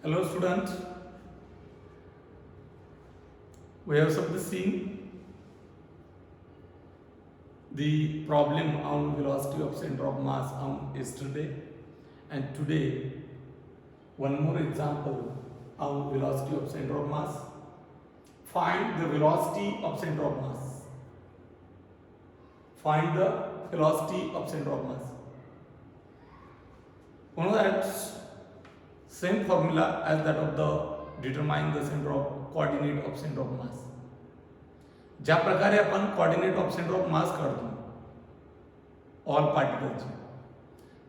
Hello student, we have simply seen the problem on velocity of center of mass on yesterday, and today one more example on velocity of center of mass. Find the velocity of center of mass. Find the velocity of center of mass. You know that same formula as that of the determine the center of coordinate of center of mass. ज्या प्रकारे आपण coordinate of centre of मास काढतो all पार्टिकलचे,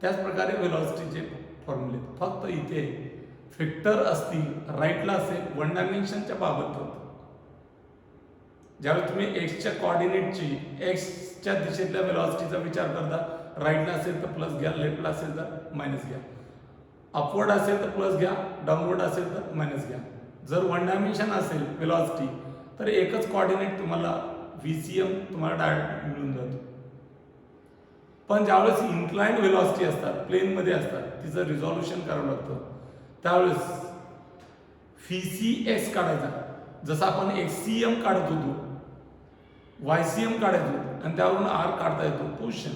त्याच प्रकारे वेलॉसिटीचे फॉर्म्युले. फक्त इथे vector असतील, राईटला असेल, वन डायमेन्शनच्या बाबत होतं. ज्यावेळी तुम्ही एक्सच्या कोऑर्डिनेटची एक्सच्या दिशेतल्या वेलॉसिटीचा विचार करता, राईटला असेल तर प्लस घ्या, लेफ्टला असेल तर मायनस घ्या, अपवर्ड असेल तर प्लस घ्या, डाऊनवर्ड असेल तर मायनस घ्या. जर वन डायमेन्शन असेल वेलॉसिटी तर एकच कोऑर्डिनेट तुम्हाला VCM तुम्हाला डायरेक्ट मिळून जातो. पण ज्यावेळेस इन्क्लाइंड वेलॉसिटी असतात, प्लेनमध्ये असतात, तिचं रिझॉल्युशन करावं लागतं. त्यावेळेस VCX काढायचा, जसं आपण XCM काढत होतो, YCM काढायचो आणि त्यावरून R काढता येतो पोझिशन,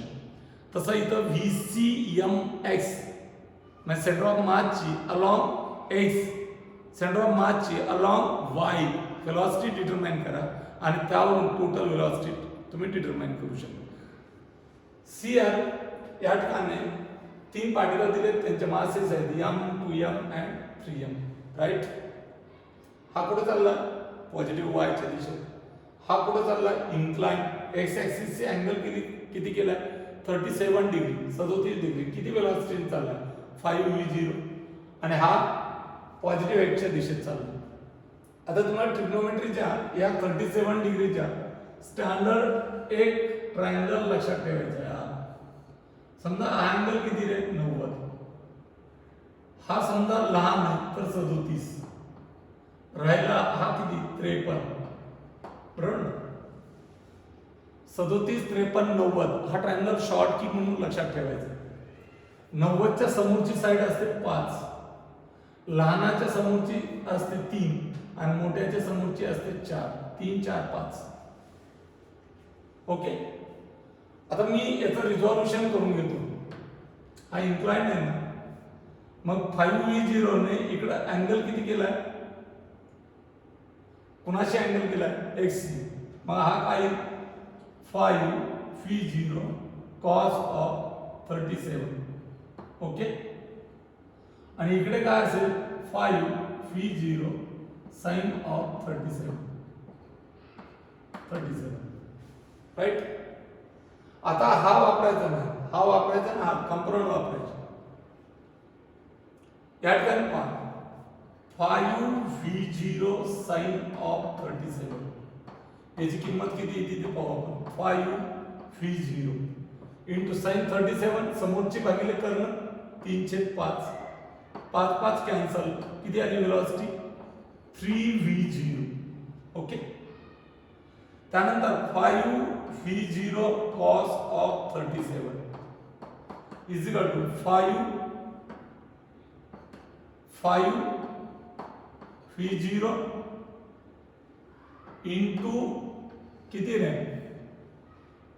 तसं इथं VCMX म्हणजे सेंटर ऑफ मासची अलॉंग X, सेंटर ऑफ मासची अलॉंग Y वेलॉसिटी डिटरमाइन करा आणि त्यावरून टोटल वेलॉसिटी तुम्ही डिटरमाइन करू शकता. सीआर या ठिकाणी तीन पार्टिकल दिले, त्यांचे मासेस आहेत M, 2M and 3M. Right. हा कुठे चालला? पॉझिटिव्ह वायच्या दिशेत. हा कुठे चालला? इन्क्लाइन एक्स ॲक्सिसची अँगल किती केलाय? 37 डिग्री, 37 डिग्री. किती वेलॉसिटीने चालला? 5v0. आणि हा पॉझिटिव्ह एक्सच्या दिशेत चालला. आता तुम्हाला ट्रिग्नोमेट्रीच्या या 37 डिग्रीच्या स्टँडर्ड एक ट्रायंगल लक्षात ठेवायचा आहे. समजा हा अँगल किती रे? 90. हा समजा लहान आहे तर 37. राहिला हा किती? 53. बरोबर. 37, 53, 90 हा ट्रायंगल शॉर्ट की म्हणून लक्षात ठेवायचा. 90च्या समोरची साईड असते 5, लहानाच्या समोरची असते 3 आणि मोठ्याच्या समोरची असते 4. 3, 4, 5. ओके. आता मी याचं रिझॉल्युशन करून घेतो. हा इन्क्लाइंड आहे ना, मग 5v0 ने इकडे अँगल किती केलाय? कुणाशी अँगल केलाय? XC. मग हा काय? 5v0 cos of 37. ओके. आणि इकडे काय असेल? 5v0 sin of 37. राईट. आता हा वापरायचा नाही, हा वापरायचा ना, हा कंपाऊंड वापरायचा. या ठिकाणी पहा 5v0 sin of 37. याची किंमत किती येते ते पाहू आपण. 5v0 इंटू sin 37, समोरची भागिले कर्ण 3/5. 5 5 कॅन्सल. किती आली वेलॉसिटी? 3v0. ओके. त्यानंतर 5v0 cos of 37 is equal to 5v0 into किती रे?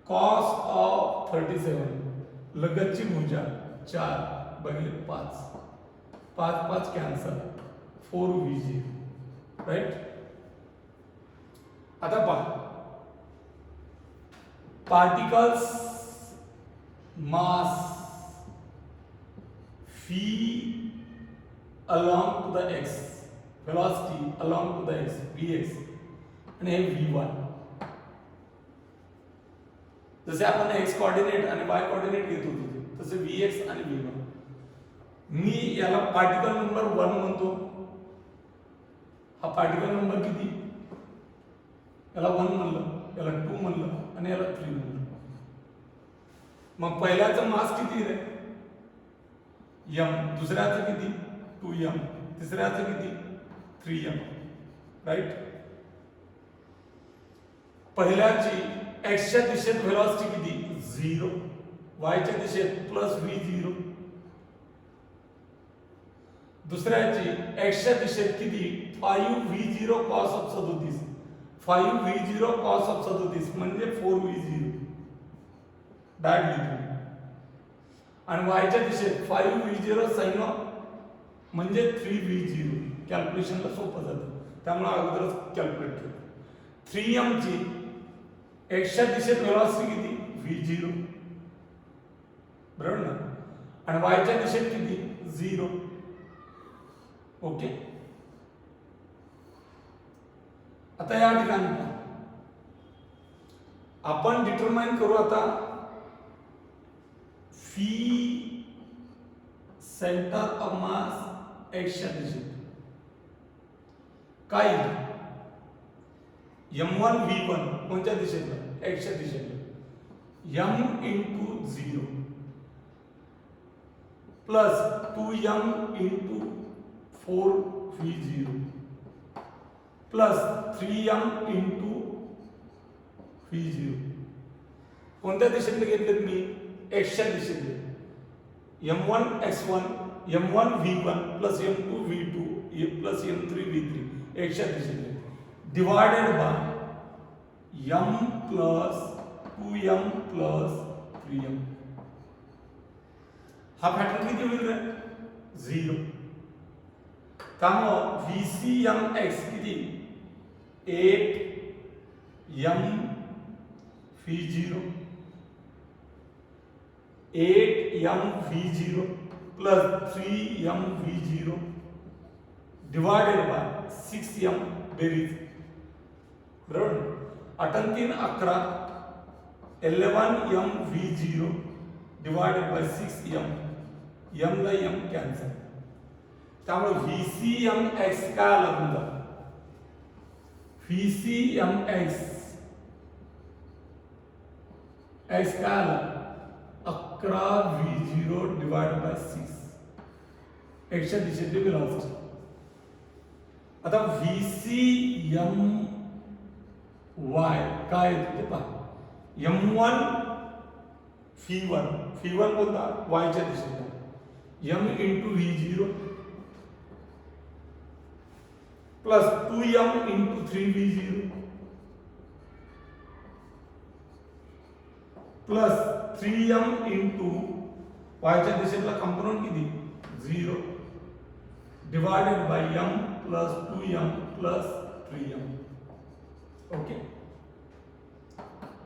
cos of 37, लगतची भुजा 4 भागिले 5. 5 5 कॅन्सल. 4v0. राईट. आता पहा, particles mass v along to the x, velocity along to the x, vx, आणि हे v1. जसे आपण x कोऑर्डिनेट आणि y कोऑर्डिनेट घेत होतो तसे vx आणि v1. मी याला पार्टिकल नंबर 1 म्हणतो. हा पार्टिकल नंबर किती? याला 1 म्हणलं, याला 2 म्हणलं आणि याला 3 म्हणलं. मग पहिल्याचं मास किती रे? m. दुसऱ्याचं किती? 2m. तिसऱ्याचं किती? 3m. राईट. पहिल्याची x च्या दिशेत वेलॉसिटी किती? 0. y च्या दिशेत प्लस v0. दुसऱ्याची एक्सच्या दिशेत किती 5v0 cos of 37 5v0 cos of 37 म्हणजे 4v0 डायरेक्ट लिहितो आणि वायच्या दिशेत 5v0 sin ऑफ म्हणजे 3v0 कॅल्क्युलेशनला सोपं जातं त्यामुळे अगोदरच कॅल्क्युलेट केलं 3m ची एक्सच्या दिशेत वेलॉसिटी किती v0 बरोबर ना आणि वायच्या दिशेत किती 0 ओके आता या ठिकाणी आपण डिटरमाइन करू आता फी सेंटर ऑफ मास एक्सच्या दिशेत काय m1 v1 कोणत्या दिशेत एक्सच्या दिशेत m into 0 plus 2m into 4v0 plus 3m into v0 कोणत्या दिशेने घेतलेत मी एक्सच्या दिशेने m1 x1 m1 v1 plus m2 v2 plus m3 v3 एक्सच्या दिशेने divided by m plus 2m plus 3m हा पॅटर्न किती होईल रे 0 त्यामुळे VCMX किती 8m v0 8m v0 plus 3m v0 divided by 6m बेरीज बरोबर 8 3 11 11m v0 divided by 6m m ला m कॅन्सल त्यामुळे VCMX काय आला तुमचा VCMX x काय आला 11v0 डिवाइडेड बाय 6 एक्सच्या दिशेची वेलॉसिटी आता VCMY काय ते पहा m1 v1 कोणता y च्या दिशेला m into v0 plus 2m into 3v0 plus 3m into y च्या दिशेला कंपोनेंट किती 0 divided by m plus 2m plus 3m okay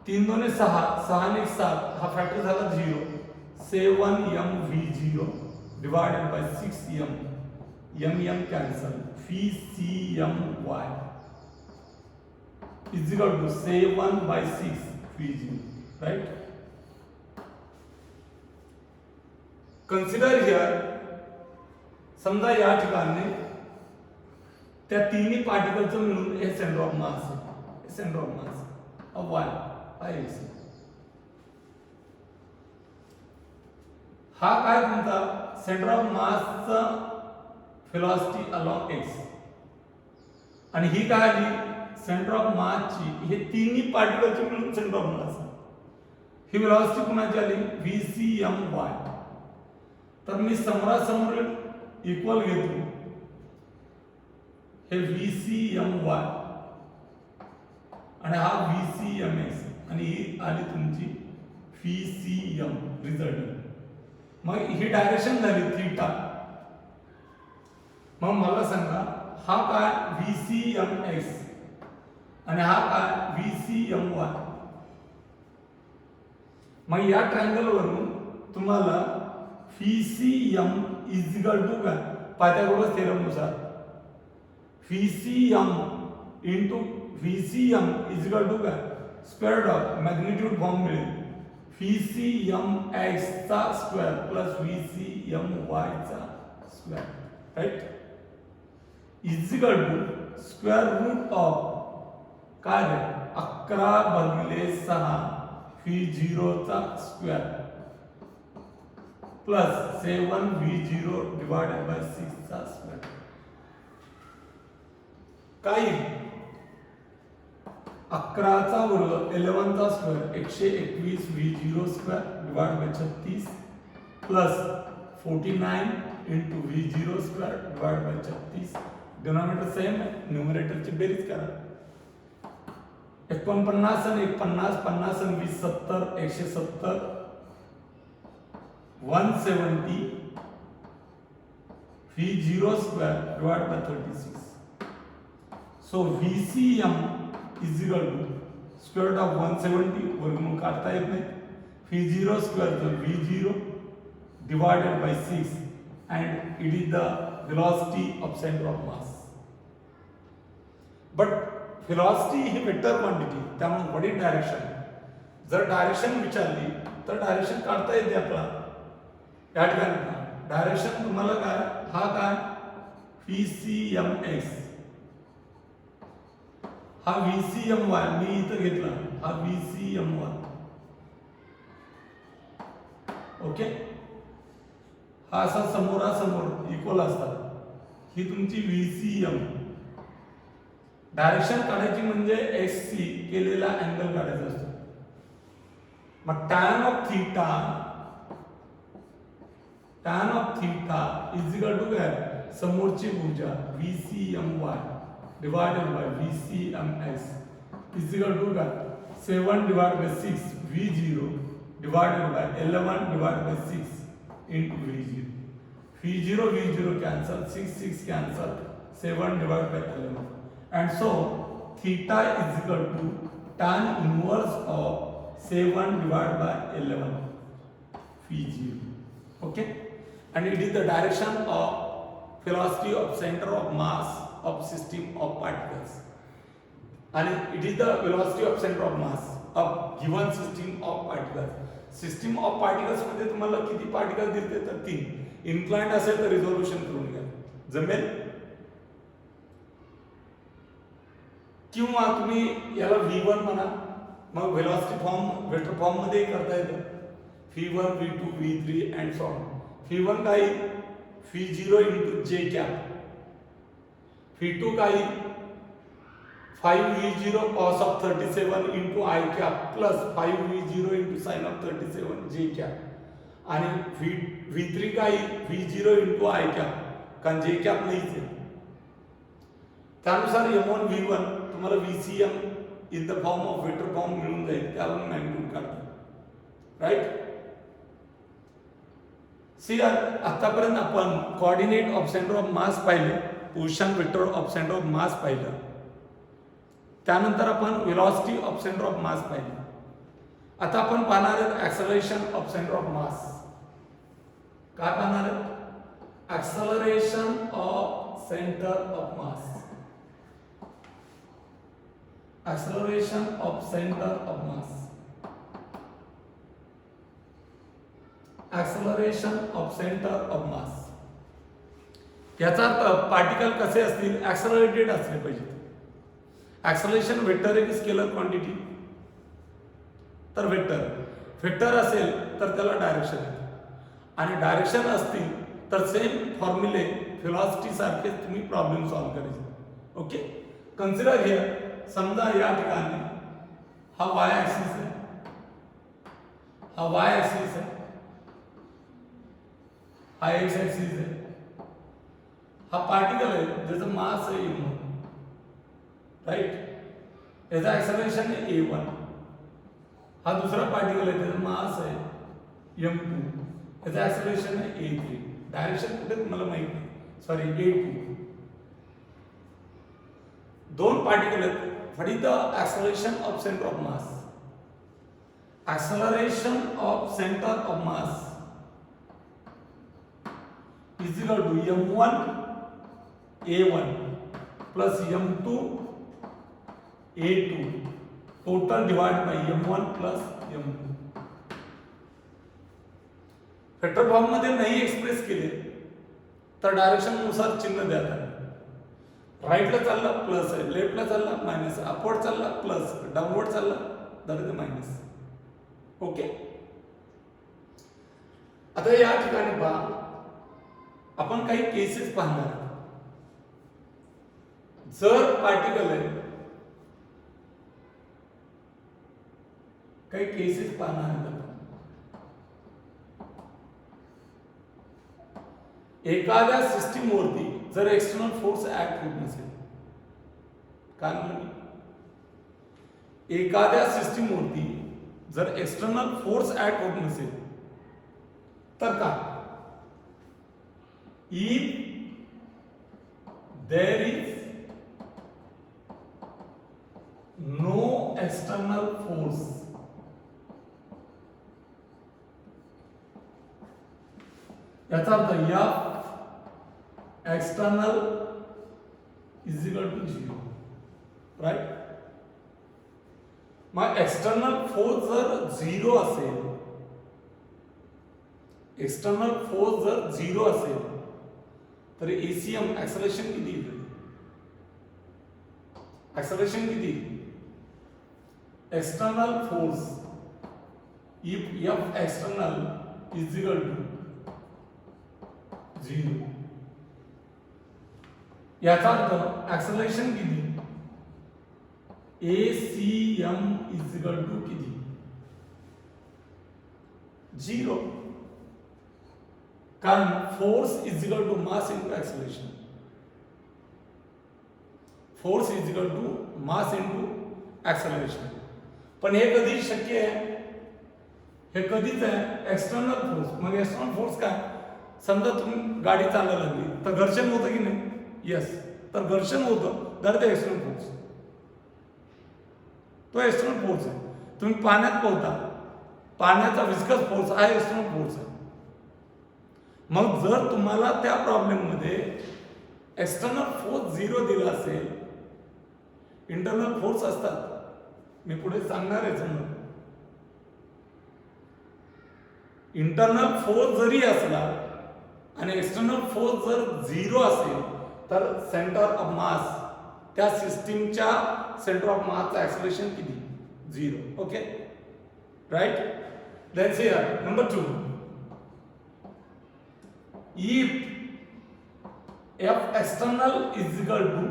3 2 6 6 ने 7 हा फॅक्टर झाला 0 7m v0 divided by 6m m cancel VCMY is equal to 7 by 6 v0 right consider here समजा या ठिकाणी त्या तिन्ही पार्टिकलचं मिळून हे सेंटर ऑफ मास आहे centre of mass of y आहे हा काय तुमचा सेंटर ऑफ मासचा velocity along x आणि ही काय आली सेंटर ऑफ मास ची हे तिन्ही पार्टिकलची मिळून centre of mass he velocity कोणाची आली VCMY तर मी समोरासमोर इक्वल घेतो हे VCMY आणि हा VCMX आणि ही आली तुमची VCM रिझल्ट मग ही डायरेक्शन झाली थीटा मग मला सांगा हा काय VCMX आणि हा काय VCMY मग या ट्रायंगल वरून तुम्हाला VCM इज इक्वल टू काय पायथागोरस थेरम नुसार VCM into VCM is equal to काय square root of magnitude form मिळेल VCMX चा स्क्वेअर प्लस VCMY चा square right is equal to square root of काय आहे 11 भागिले 6 v0 चा square plus 7 v0 divided by 6 चा स्क्वेअर काय 11 चा वर्ग 11 चा square 121 v0 square divided by 36 plus 49 into V zero square divide by 36. Denominator same आहे, न्यूमरेटरची बेरीज करा. 49 आणि 50, 50 आणि 20 70, 170, 170 V0 square divided by 36. So VCM is equal to square root of 170 वर्गमूल काटता येत नाही. V0 square so V0 divided by 6 and it is the velocity of center of mass. But velocity he vector quantity, त्यामुळे what is direction. जर direction विचारली तर direction काढता येते आपल्याला. या ठिकाणी डायरेक्शन तुम्हाला काय, हा काय VCMX, हा VCMY मी इथं घेतला, हा VCMY. ओके, हा असा समोरासमोर इक्वल असतात. ही तुमची VCM. डायरेक्शन काढायची म्हणजे XC केलेला अँगल काढायचा असतो. मग tan of theta is equal to काय, समोरची भुजा VCMY divided by VCMX is equal to काय, 7 divided by 6 V0 divided by 11 divided by 6 into V0. V0 cancel, 6 cancel, 7 divided by 11. And so theta is equal to tan inverse of 7 divided by 11 V0. Okay, and it is the direction of velocity of center of mass of system of particles, and it is the velocity of center of mass of given system of particles. System of particles मध्ये तुम्हाला किती particle दिसते तर 3. Inclined असेल तर resolution करून घ्या, जमेल. किंवा तुम्ही याला V1 म्हणा, मग व्हेलॉसिटी फॉर्म वेक्टर फॉर्म मध्ये करता येतं. V1 V2 V3 and so on. V1 काय V0 into J cap, V2 काय 5V0 cos of 37 into I cap plus 5V0 into sin of 37 J cap, आणि V3 काय V0 into I cap, कारण J cap नाहीच आहे. त्यानुसार M1 V1 तुम्हाला VCM in the form of vector form मिळून जाईल. त्यावरून मॅग्निट्यूड काढतो, राईट. सी आतापर्यंत आपण coordinate of centre of mass पाहिले, position vector of centre of mass पाहिलं, त्यानंतर आपण velocity of centre of mass पाहिली. आता आपण पाहणार आहोत acceleration of centre of mass. काय पाहणार आहोत? Acceleration of centre of mass. Acceleration of centre of mass. Acceleration of centre of mass. याचा अर्थ पार्टिकल कसे असतील, ऍक्सलरेटेड असले पाहिजे. ऍक्सलरेशन वेक्टर एक स्केलर क्वांटिटी, तर वेक्टर असेल तर त्याला डायरेक्शन येते, आणि डायरेक्शन असतील तर सेम फॉर्म्युले व्हेलॉसिटी सारखेच तुम्ही प्रॉब्लेम सॉल्व्ह करायचे. ओके, कन्सिडर हियर, समजा या ठिकाणी हा y ऍक्सिस आहे, हा y ऍक्सिस आहे, हा x ऍक्सिस आहे, हा पार्टिकल आहे ज्याचं मास आहे m1, राइट. याचा ऍक्सलरेशन आहे a1. हा दुसरा पार्टिकल आहे त्याचा मास आहे m2, याचा ऍक्सलरेशन आहे a3. डायरेक्शन कुठे तुम्हाला माहित नाही, सॉरी a2. दोन पार्टिकल आहेत. What is the acceleration of centre of mass? Acceleration of centre of mass is equal to m1 a1 plus m2 a2 total divided by m1 plus m2. Vector form मध्ये नाही express केले तर direction नुसार चिन्ह द्या. राईटला चालला plus आहे, लेफ्टला चालला मायनस आहे, अपवर्ड चालला प्लस, डाऊनवर्ड चालला दॅट इज मायनस. ओके, आता या ठिकाणी पहा, आपण काही केसेस पाहणार आहोत. जर पार्टिकल आहे, काही केसेस पाहणार आहोत आपण. एखाद्या सिस्टीमवरती जर एक्सटर्नल फोर्स ऍक्ट होत नसेल, काय म्हणलं मी, एखाद्या सिस्टीमवरती जर एक्सटर्नल फोर्स ऍक्ट होत नसेल तर का, if there is no external force, याचा अर्थ या external is equal to 0, right. मग एक्सटर्नल फोर्स जर 0 असेल, एक्सटर्नल फोर्स जर 0 असेल तर एसीएम ऍक्सलरेशन किती येईल, ऍक्सलरेशन किती, external force if F external is equal to 0, याचा अर्थ ऍक्सलरेशन किती, ACM इज इक्वल टू किती, 0, कारण force is equal to mass into acceleration, force is equal to mass into acceleration. पण हे कधी शक्य आहे, हे कधीच आहे, एक्सटर्नल फोर्स. मग एक्सटर्नल फोर्स काय, समजा तुम्ही गाडी चालवायला लागली तर घर्षण होतं की नाही, यस, तर घर्षण होतं, तर ते एक्सटर्नल फोर्स, तो एक्सटर्नल फोर्स आहे. तुम्ही पाण्यात पोहता, पाण्याचा विस्कस फोर्स हा एक्सटर्नल फोर्स आहे. मग जर तुम्हाला त्या प्रॉब्लेम मध्ये एक्सटर्नल फोर्स 0 दिला असेल, इंटरनल फोर्स असतात, मी पुढे सांगणार आहे. समजा इंटरनल फोर्स जरी असला आणि एक्सटर्नल फोर्स जर 0 असेल तर सेंटर ऑफ मास, त्या सिस्टीमच्या सेंटर ऑफ मासचं ऍक्सलरेशन किती, 0. Okay, right. Let's see here number 2, if F external is equal to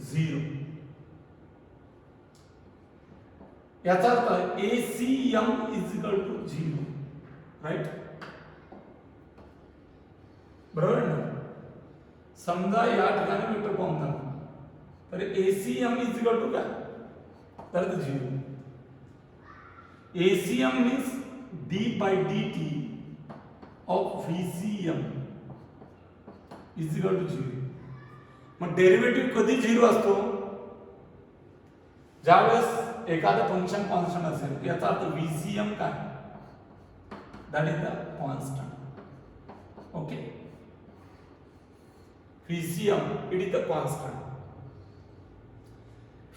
0, याचा अर्थ ACM is equal to 0, right, बरोबर ना. समजा या ठिकाणी वेक्टर फॉर्म टाकला तर ACM is equal to काय, तर 0. ACM means d by dt of VCM is equal to 0. मग डेरिव्हेटिव्ह कधी 0 असतो, ज्यावेळेस एखादं फंक्शन कॉन्स्टंट असेल, याचा अर्थ VCM काय, that is the constant. Okay, VCM it is the constant.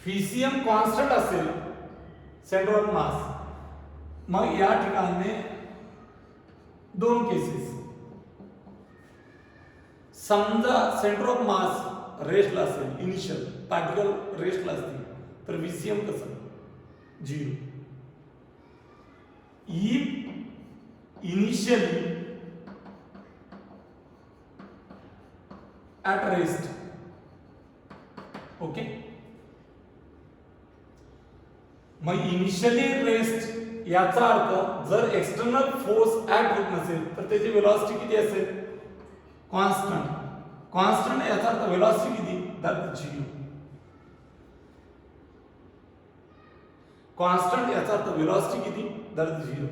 VCM constant असेल सेंटर ऑफ मास, मग या ठिकाणी दोन केसेस. समजा सेंटर ऑफ मास रेस्टला असेल, इनिशियल पार्टिकल रेस्टला असतील, तर VCM कसं, 0. If initially at rest, okay, मग इनिशियली रेस्ट याचा अर्थ जर एक्सटर्नल फोर्स ऍक्ट होत नसेल तर त्याची वेलोसिटी किती असेल, कॉन्स्टंट. कॉन्स्टंट याचा अर्थ वेलोसिटी किती, दॅट 0. कॉन्स्टंट याचा अर्थ वेलोसिटी किती, दॅट 0.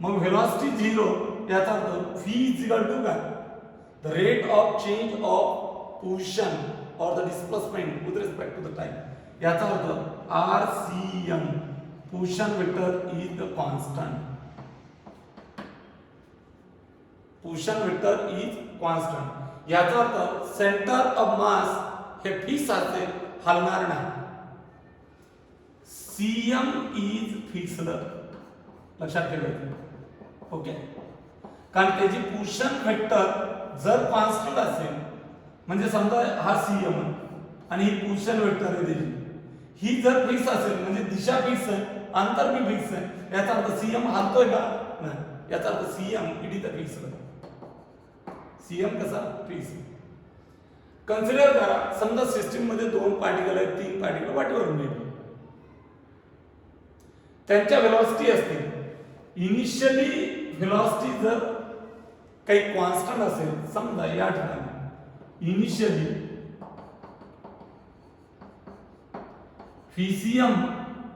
मग वेलोसिटी 0 याचा अर्थ v इज इक्वल टू काय, the rate of change of position or the displacement with respect to the time. याचा अर्थ RCM, position vector is the constant. Position vector is constant. याचा अर्थ centre of मास हे fix असेल, हलणार नाही. CM is fixed, लक्षात ठेवायचं. ओके, कारण त्याची पोझिशन वेक्टर जर कॉन्स्टंट असेल, म्हणजे समजा हा CM आणि ही पोझिशन वेक्टर आहे त्याची, ही जर फिक्स असेल म्हणजे दिशा फिक्स आहे, अंतर भी फिक्स आहे, याचा अर्थ CM हलतोय का, नाही, याचा अर्थ CM it is the fixed. CM कसा, फिक्स. कन्सिडर करा, समजा सिस्टीम मध्ये 2 पार्टिकल आहेत, 3 पार्टिकल, व्हॉटएव्हर मे बी, त्यांच्या वेलोसिटी असतील. इनिशियली वेलोसिटी जर काही कॉन्स्टंट असेल, समजा या ठिकाणी इनिशियली व्हीसीएम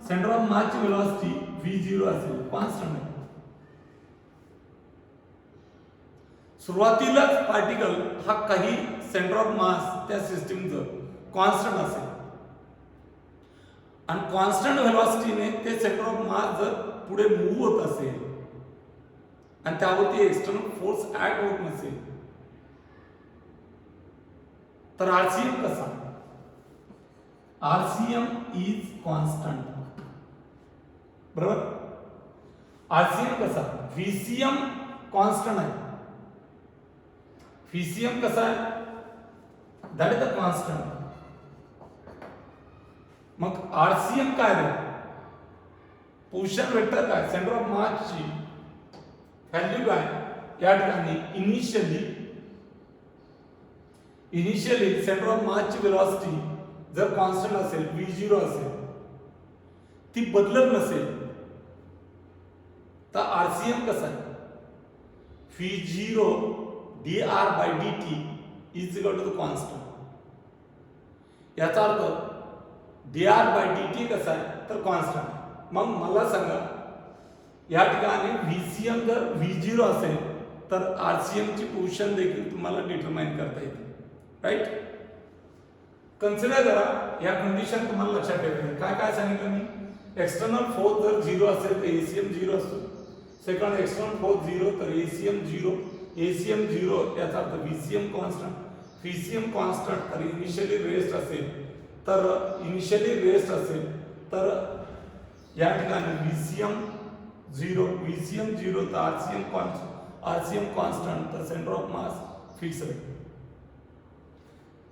सेंटर ऑफ मासची वेलोसिटी v0 असेल, कॉन्स्टंट आहे. सुरुवातीलाच पार्टिकल हा काही सेंटर ऑफ मास त्या सिस्टीमचं कॉन्स्टंट असेल आणि कॉन्स्टंट व्हेलॉसिटीने ते सेंटर ऑफ मास जर पुढे मूव्ह होत असेल आणि त्यावरती एक्सटर्नल फोर्स ऍक्ट होत नसेल तर आरसीएम कसा? आरसीएम इज कॉन्स्टंट, बरोबर. आरसीएम कसा? व्हीसीएम कॉन्स्टंट आहे. व्हीसीएम कसा आहे? That is the constant. मग आरसीएम काय रे? पोझिशन वेक्टर काय? सेंटर ऑफ मासची व्हॅल्यू काय? या ठिकाणी इनिशियली सेंटर ऑफ मासची वेलोसिटी जर कॉन्स्टंट असेल, v0 असेल, ती बदलत नसेल तर आरसीएम कसा आहे? v0 dr by dt is equal to the constant. याचा अर्थ dr by dt कसा आहे? तर कॉन्स्टंट. मग मला सांगा, या ठिकाणी व्हीसीएम जर v0 असेल तर आरसीएम ची पोझिशन देखील तुम्हाला डिटरमाइन करता येते, राईट. कन्सिडर करा, या कंडिशन तुम्हाला लक्षात ठेवायचं. काय काय सांगितलं मी? एक्सटर्नल फोर्स जर 0 असेल तर एसीएम 0 असतो. सेकंड, एक्सटर्नल फोर्स 0 तर एसीएम 0. एसीएम 0 याचा अर्थ व्हीसीएम कॉन्स्टंट. व्हीसीएम कॉन्स्टंट तर इनिशियली रेस्ट असेल तर या ठिकाणी व्हीसीएम 0 तर आरसीएम कॉन्स्टंट तर सेंटर ऑफ मास फिक्स आहे.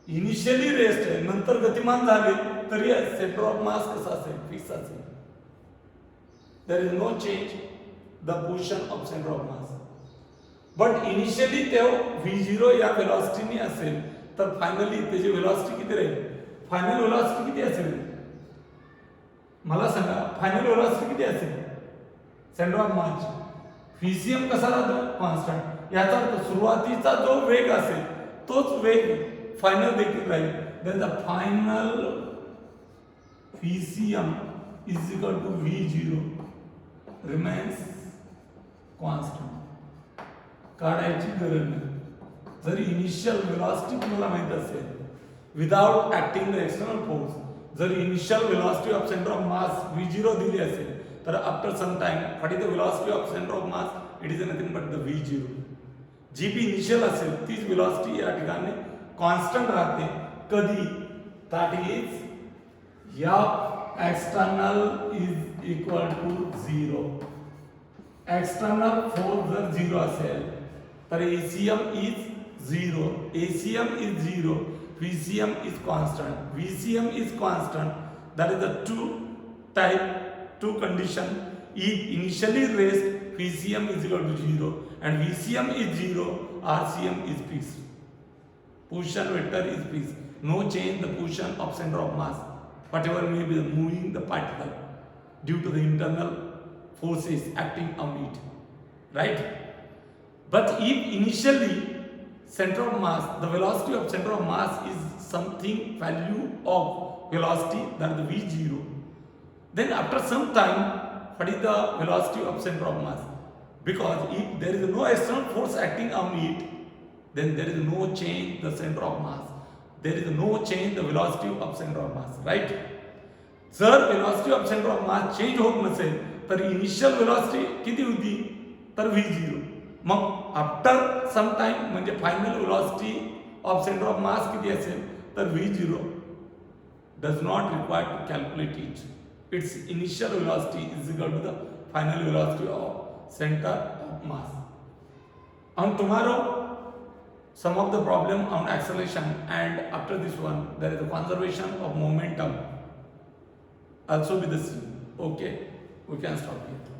इनिशियली रेस्ट आहे, नंतर गतिमान झाले तरी सेंटर ऑफ मास कसा असेल? फिक्स असेल. There is no change the position of centre of mass. But initially तेव्हा v0 या वेलोसिटीने असेल तर फायनली त्याची वेलोसिटी किती राहील? फायनल वेलोसिटी किती असेल? मला सांगा, फायनल वेलोसिटी किती असेल सेंटर ऑफ मास? व्हीसीएम कसा राहतो? कॉन्स्टंट. याचा अर्थ सुरुवातीचा जो वेग असेल तोच वेग फायनल देखील राहील. Then the final VCM is equal to v0 remains constant. काढायची गरज नाही. जर इनिशियल वेलोसिटी तुम्हाला माहित असेल without acting the external force, जर initial velocity of centre of mass v0 दिली असेल तर after some time what is the velocity of centre of mass? It is nothing but the v0. जी बी initial असेल तीच वेलोसिटी या ठिकाणी कॉन्स्टंट राहते. कधी? That is external is equal to 0. External force जर 0 असेल तर ACM is 0. ACM is 0. VCM is constant. VCM is constant. That is the two condition. If initially raised, VCM is equal to 0 and VCM is 0, RCM is fixed. Position vector is fixed. No change the position of center of mass. Whatever may be moving the particle due to the internal forces acting on it. Right? But if initially center of mass, the velocity of center of mass is something value of velocity, that is the v0. Then after some time, what is the velocity of center of mass? Because if there is no external force acting on it, then there is no change the center of mass. There is no change the velocity of center of mass, right? जर velocity of center of mass change होत नसेल तर initial velocity किती होती? तर v0. मग after some time म्हणजे final velocity of centre of mass किती असेल? तर v0 does not require to calculate it. It's initial velocity is equal to the final velocity of centre of mass. On tomorrow, some of the problem on acceleration, and after this one there is a conservation of momentum also with the same. Okay, we can stop here.